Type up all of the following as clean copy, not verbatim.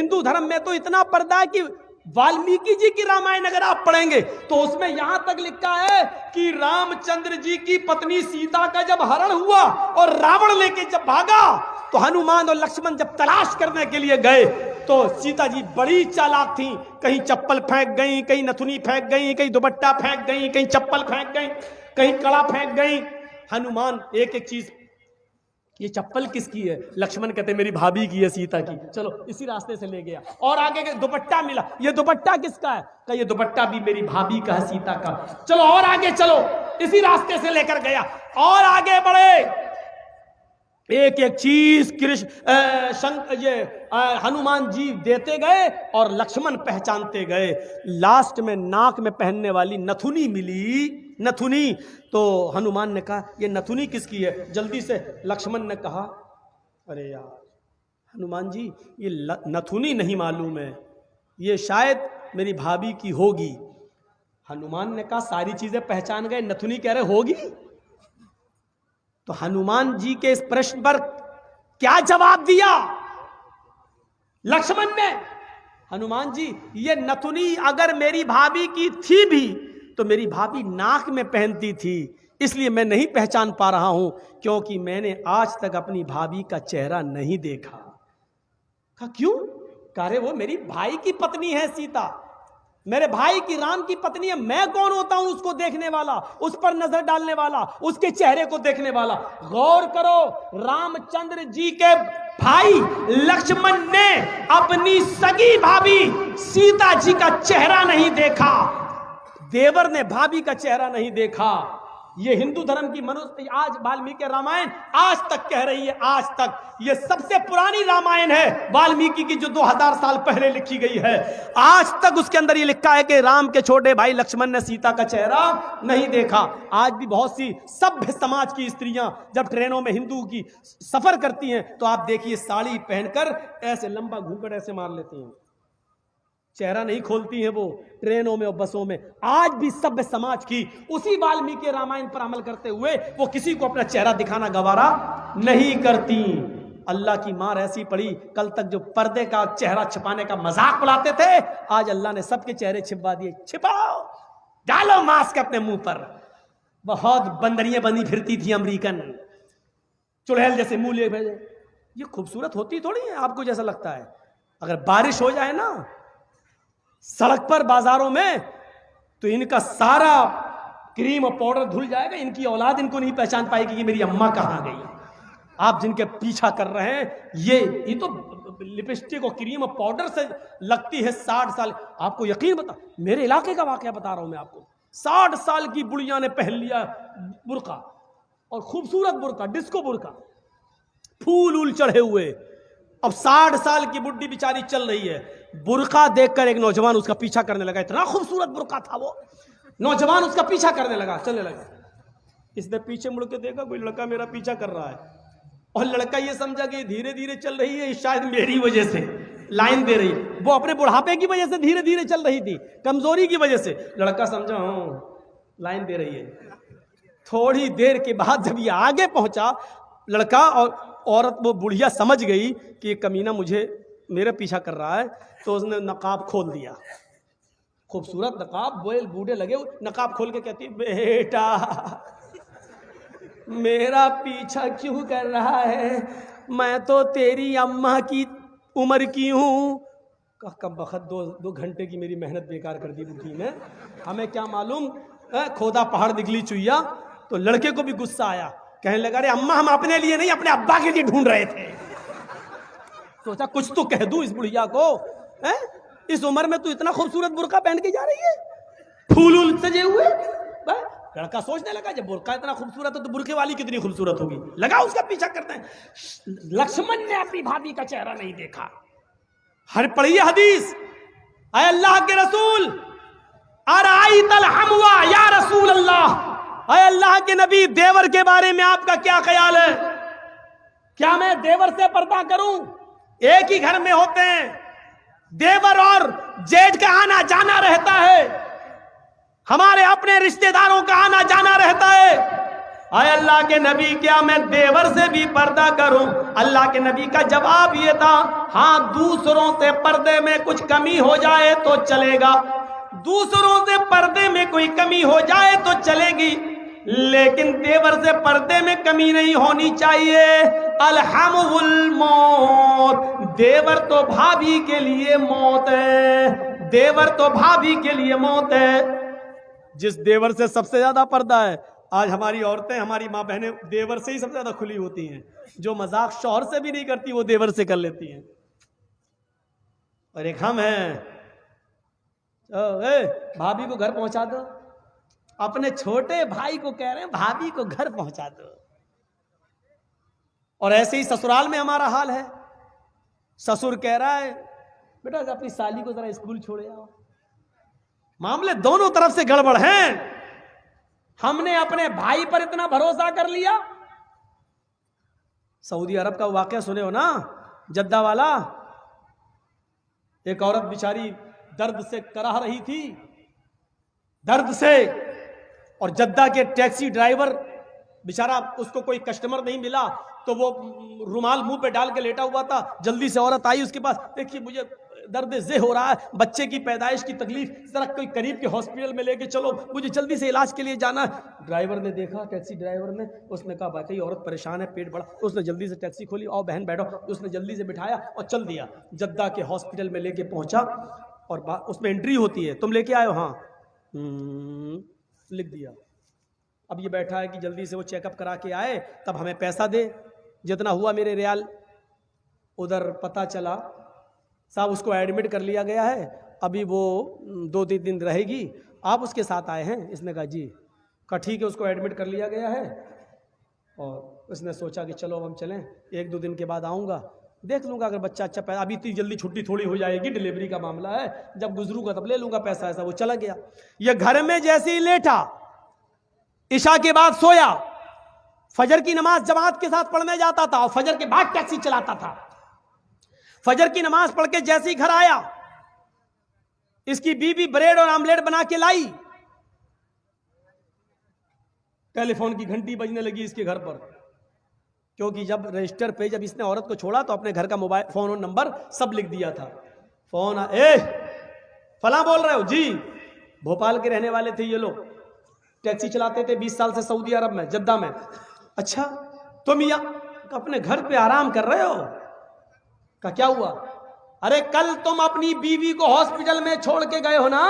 हिंदू धर्म में तो इतना पर्दा है कि वाल्मीकि जी की रामायण अगर आप पढ़ेंगे तो उसमें यहां तक लिखा है कि रामचंद्र जी की पत्नी सीता का जब हरण हुआ और रावण लेके जब भागा तो हनुमान और लक्ष्मण जब तलाश करने के लिए गए तो सीता जी बड़ी चालाक थी, कहीं चप्पल फेंक गई, कहीं नथुनी फेंक गई, कहीं दुपट्टा फेंक गई, कहीं चप्पल फेंक गई, कहीं कड़ा फेंक गई। हनुमान एक एक चीज, ये चप्पल किसकी है? लक्ष्मण कहते मेरी भाभी की है, सीता की। चलो इसी रास्ते से ले गया। और आगे के दुपट्टा मिला, ये दुपट्टा किसका है? कहा ये दुपट्टा भी मेरी भाभी का है, सीता का। चलो और आगे चलो, इसी रास्ते से लेकर गया। और आगे बढ़े, एक एक चीज हनुमान जी देते गए और लक्ष्मण पहचानते गए। लास्ट में नाक में पहनने वाली नथुनी मिली, नथुनी। तो हनुमान ने कहा ये नथुनी किसकी है? जल्दी से लक्ष्मण ने कहा अरे यार हनुमान जी ये नथुनी नहीं मालूम है, ये शायद मेरी भाभी की होगी। हनुमान ने कहा सारी चीजें पहचान गए, नथुनी कह रहे होगी। तो हनुमान जी के इस प्रश्न पर क्या जवाब दिया लक्ष्मण ने? हनुमान जी ये नथुनी अगर मेरी भाभी की थी भी तो मेरी भाभी नाक में पहनती थी, इसलिए मैं नहीं पहचान पा रहा हूं, क्योंकि मैंने आज तक अपनी भाभी का चेहरा नहीं देखा। कहा क्यों? कह रहे वो मेरी भाई की पत्नी है सीता, मेरे भाई की राम की पत्नी है। मैं कौन होता हूं उसको देखने वाला, उस पर नजर डालने वाला, उसके चेहरे को देखने वाला? गौर करो, रामचंद्र जी के भाई लक्ष्मण ने अपनी सगी भाभी सीता जी का चेहरा नहीं देखा, देवर ने भाभी का चेहरा नहीं देखा। ये हिंदू धर्म की मनुष्य आज वाल्मीकि रामायण आज तक कह रही है, आज तक ये सबसे पुरानी रामायण है वाल्मीकि की, जो 2000 साल पहले लिखी गई है। आज तक उसके अंदर ये लिखा है कि राम के छोटे भाई लक्ष्मण ने सीता का चेहरा नहीं देखा। आज भी बहुत सी सभ्य समाज की स्त्रियां जब ट्रेनों में हिंदू की सफर करती हैं तो आप देखिए साड़ी पहनकर ऐसे लंबा घूंघट ऐसे मार लेती हैं, चेहरा नहीं खोलती हैं वो ट्रेनों में और बसों में। आज भी सभ्य समाज की उसी वाल्मीकि रामायण पर अमल करते हुए वो किसी को अपना चेहरा दिखाना गवारा नहीं करती। अल्लाह की मार ऐसी पड़ी, कल तक जो पर्दे का चेहरा छिपाने का मजाक उड़ाते थे, आज अल्लाह ने सबके चेहरे छिपा दिए। छिपाओ, डालो मास्क अपने मुंह पर। बहुत बंदरियां बनी फिरती थी अमेरिकन, चुड़ैल जैसे मुंह ले भेजे। ये खूबसूरत होती थोड़ी है आपको जैसा लगता है। अगर बारिश हो जाए ना सड़क पर बाजारों में तो इनका सारा क्रीम और पाउडर धुल जाएगा, इनकी औलाद इनको नहीं पहचान पाएगी कि मेरी अम्मा कहां गई। आप जिनके पीछा कर रहे हैं ये तो लिपस्टिक और क्रीम और पाउडर से लगती है 60 साल। आपको यकीन बता, मेरे इलाके का वाकया बता रहा हूं मैं आपको। 60 साल की बुढ़िया ने पहन लिया बुर्का, और खूबसूरत बुर्का, डिस्को बुर्का, फूल उल चढ़े हुए। अब 60 साल की बुढ़ी बेचारी चल रही है, बुर्का देखकर एक नौजवान उसका पीछा करने लगा। इतना खूबसूरत बुर्का था वो, नौजवान उसका पीछा करने लगा, चलने लगा। इसने पीछे मुड़ के देखा कोई लड़का मेरा पीछा कर रहा है, और लड़का ये समझा कि धीरे धीरे चल रही है, शायद मेरी वजह से लाइन दे रही है। वो अपने बुढ़ापे की वजह से धीरे धीरे चल रही थी, कमजोरी की वजह से। लड़का समझा लाइन दे रही है। थोड़ी देर के बाद जब ये आगे पहुंचा, लड़का और औरत, वो बुढ़िया समझ गई कि ये कमीना मेरे पीछा कर रहा है, तो उसने नकाब खोल दिया। खूबसूरत नकाब, बोल बूढ़े लगे, नकाब खोल के कहती बेटा मेरा पीछा क्यों कर रहा है, मैं तो तेरी अम्मा की उम्र की हूं। कब बखत 2 घंटे की मेरी मेहनत बेकार कर दी बुढ़ी ने, हमें क्या मालूम खोदा पहाड़ निकली चुईया। तो लड़के को भी गुस्सा आया, कहने लगा अरे अम्मा हम अपने लिए नहीं अपने अब्बा के लिए ढूंढ रहे थे। सोचा कुछ तो कह दूं इस बुढ़िया को, इस उम्र में तू इतना खूबसूरत बुर्का पहन के जा रही है, फूल सजे हुए। लड़का सोचने लगा जब बुर्का इतना खूबसूरत है तो बुर्के वाली कितनी खूबसूरत होगी, लगा उसका पीछा करते हैं। लक्ष्मण ने अपनी भाभी का चेहरा नहीं देखा। हर पढ़िए हदीस, अय अल्लाह के रसूल अराइतल हमवा या रसूल अल्लाह, अय अल्लाह के नबी देवर के बारे में आपका क्या ख्याल है? क्या मैं देवर से पर्दा करूं? एक ही घर में होते हैं, देवर और जेठ का आना जाना रहता है, हमारे अपने रिश्तेदारों का आना जाना रहता है। आए अल्लाह के नबी, क्या मैं देवर से भी पर्दा करूं? अल्लाह के नबी का जवाब ये था, हाँ दूसरों से पर्दे में कुछ कमी हो जाए तो चलेगा, दूसरों से पर्दे में कोई कमी हो जाए तो चलेगी, लेकिन देवर से पर्दे में कमी नहीं होनी चाहिए। अलहमुल मौत, देवर तो भाभी के लिए मौत है, देवर तो भाभी के लिए मौत है। जिस देवर से सबसे ज्यादा पर्दा है, आज हमारी औरतें, हमारी माँ बहनें देवर से ही सबसे ज्यादा खुली होती हैं। जो मजाक शौहर से भी नहीं करती वो देवर से कर लेती हैं। और एक हम हैं, भाभी को घर पहुंचा दो, अपने छोटे भाई को कह रहे हैं भाभी को घर पहुंचा दो। और ऐसे ही ससुराल में हमारा हाल है। ससुर कह रहा है बेटा अपनी साली को जरा स्कूल छोड़े आओ। मामले दोनों तरफ से गड़बड़ हैं। हमने अपने भाई पर इतना भरोसा कर लिया। सऊदी अरब का वाकया सुने हो ना, जद्दा वाला। एक औरत बेचारी दर्द से कराह रही थी, दर्द से, और जद्दा के टैक्सी ड्राइवर बेचारा, उसको कोई कस्टमर नहीं मिला तो वो रुमाल मुंह पे डाल के लेटा हुआ था। जल्दी से औरत आई उसके पास, देखिए मुझे दर्द जे हो रहा है, बच्चे की पैदाइश की तकलीफ, जरा कोई करीब के हॉस्पिटल में लेके चलो, मुझे जल्दी से इलाज के लिए जाना है। ड्राइवर ने देखा, टैक्सी ड्राइवर ने, उसने कहा भाई औरत परेशान है, पेट बड़ा, उसने जल्दी से टैक्सी खोली, आओ बहन बैठो, उसने जल्दी से बिठाया और चल दिया। जद्दा के हॉस्पिटल में लेके पहुंचा और उसमें एंट्री होती है, तुम लेके आए हो? हाँ, लिख दिया। अब ये बैठा है कि जल्दी से वो चेकअप करा के आए, तब हमें पैसा दे, जितना हुआ मेरे रियाल। उधर पता चला साहब उसको एडमिट कर लिया गया है, अभी वो 2-3 दिन रहेगी, आप उसके साथ आए हैं? इसने कहा जी। कहा ठीक है, उसको एडमिट कर लिया गया है। और उसने सोचा कि चलो अब हम चलें, 1-2 दिन के बाद आऊँगा, देख लूँगा अगर बच्चा अच्छा पैदा, अभी इतनी जल्दी छुट्टी थोड़ी हो जाएगी, डिलीवरी का मामला है, जब गुजरूंगा तब ले लूँगा पैसा। ऐसा वो चला गया। ये घर में जैसे ही लेटा, इशा के बाद सोया, फजर की नमाज जमात के साथ पढ़ने जाता था और फजर के बाद टैक्सी चलाता था। फजर की नमाज पढ़ के जैसे ही घर आया, इसकी बीवी ब्रेड और आमलेट बना के लाई, टेलीफोन की घंटी बजने लगी इसके घर पर, क्योंकि जब रजिस्टर पे जब इसने औरत को छोड़ा तो अपने घर का मोबाइल फोन और नंबर सब लिख दिया था। फोन फला बोल रहे हो जी? भोपाल के रहने वाले थे ये लोग, टैक्सी चलाते थे 20 साल से सऊदी अरब में, जद्दा में। अच्छा तुम या अपने घर पे आराम कर रहे हो? का क्या हुआ? अरे कल तुम अपनी बीवी को हॉस्पिटल में छोड़ के गए हो ना,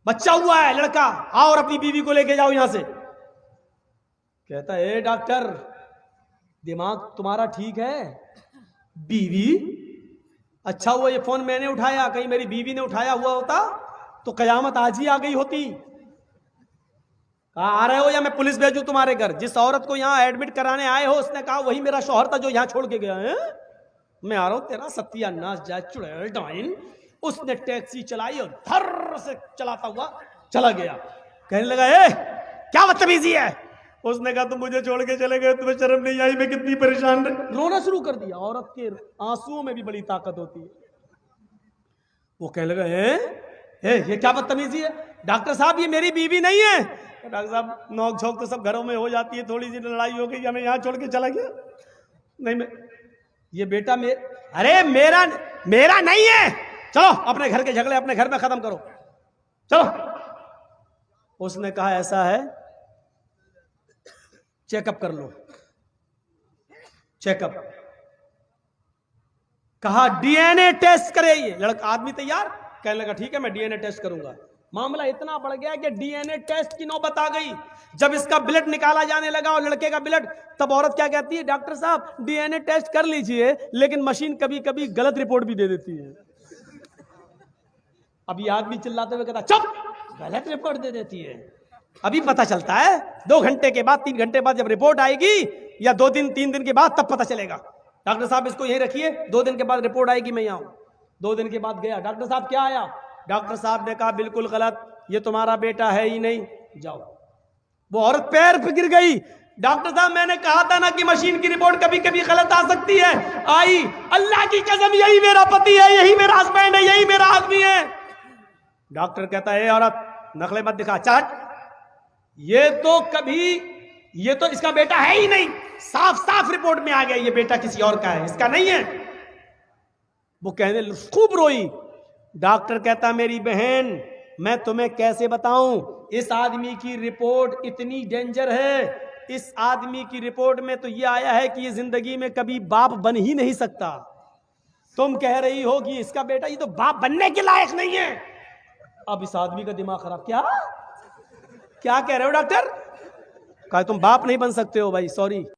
बच्चा हुआ है लड़का, आओ और अपनी बीवी को लेके जाओ यहां से। कहता है डॉक्टर दिमाग तुम्हारा ठीक है? बीवी? अच्छा हुआ ये फोन मैंने उठाया, कहीं मेरी बीवी ने उठाया हुआ होता तो कयामत आज ही आ गई होती। कहा आ रहे हो या मैं पुलिस भेजूं तुम्हारे घर? जिस औरत को यहाँ एडमिट कराने आए हो उसने कहा वही मेरा शौहर था जो यहाँ छोड़ के गया है। मैं आ रहा हूं, तेरा सत्यानाश जाए चुड़ैल डाइन। उसने टैक्सी चलाई और धर से चलाता हुआ चला गया। कहने लगा क्या बदतमीजी है? उसने कहा तुम मुझे छोड़ के चले गए, तुम्हें शर्म नहीं आई? मैं कितनी परेशान रोना शुरू कर दिया। औरत के आंसुओं में भी बड़ी ताकत होती है। वो कहने लगा ये क्या बदतमीजी है? डॉक्टर साहब ये मेरी बीवी नहीं है। डॉक्टर साहब नोक झोंक तो सब घरों में हो जाती है, थोड़ी सी लड़ाई हो गई, हमें यहाँ छोड़ के चला गया। नहीं मैं ये बेटा अरे मेरा नहीं है, चलो अपने घर के झगड़े अपने घर में खत्म करो, चलो। उसने कहा ऐसा है चेकअप कर लो। चेकअप कहा डीएनए टेस्ट करे। ये लड़का आदमी तैयार, कहने लगा ठीक है मैं डीएनए टेस्ट करूंगा। मामला इतना बढ़ गया कि डीएनए टेस्ट की नौबत आ गई। जब इसका ब्लड निकाला जाने लगा और लड़के का ब्लड, तब औरत क्या कहती है? डॉक्टर साहब डीएनए टेस्ट कर लीजिए, लेकिन मशीन कभी कभी गलत रिपोर्ट भी दे देती है। अभी आदमी चिल्लाते हुए कहता चुप, गलत रिपोर्ट दे देती है। अभी पता चलता है 2 घंटे के बाद, 3 घंटे बाद जब रिपोर्ट आएगी, या 2 दिन 3 दिन के बाद, तब पता चलेगा। डॉक्टर साहब इसको यहीं रखिए, 2 दिन के बाद रिपोर्ट आएगी, मैं यहाँ हूं। 2 दिन के बाद गया, डॉक्टर साहब क्या आया? डॉक्टर साहब ने कहा बिल्कुल गलत, ये तुम्हारा बेटा है ही नहीं, जाओ। वो औरत पैर पे गिर गई। डॉक्टर साहब मैंने कहा था ना कि मशीन की रिपोर्ट कभी कभी गलत आ सकती है। आई, अल्लाह की कसम यही मेरा पति है, यही मेरा हस्बैंड है, यही मेरा आदमी है। डॉक्टर कहता है औरत नकले मत दिखा, चल ये तो इसका बेटा है ही नहीं, साफ साफ रिपोर्ट में आ गया ये बेटा किसी और का है, इसका नहीं है। वो कहने खूब रोई। डॉक्टर कहता मेरी बहन मैं तुम्हें कैसे बताऊं, इस आदमी की रिपोर्ट इतनी डेंजर है, इस आदमी की रिपोर्ट में तो ये आया है कि ये जिंदगी में कभी बाप बन ही नहीं सकता। तुम कह रही हो कि इसका बेटा ये तो बाप बनने के लायक नहीं है। अब इस आदमी का दिमाग खराब। क्या कह रहे हो डॉक्टर? कहा तुम बाप नहीं बन सकते हो भाई, सॉरी।